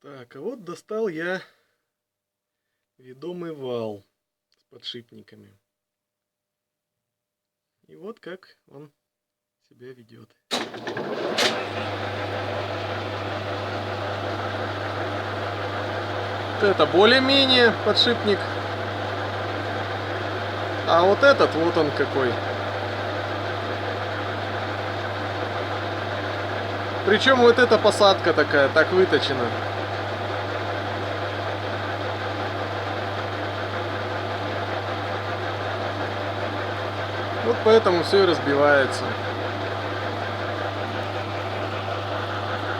Так, а вот достал я ведомый вал с подшипниками. И вот как он себя ведет. Вот это более-менее подшипник. А вот этот, вот он какой. Причем вот эта посадка такая, так выточена. Вот поэтому все и разбивается.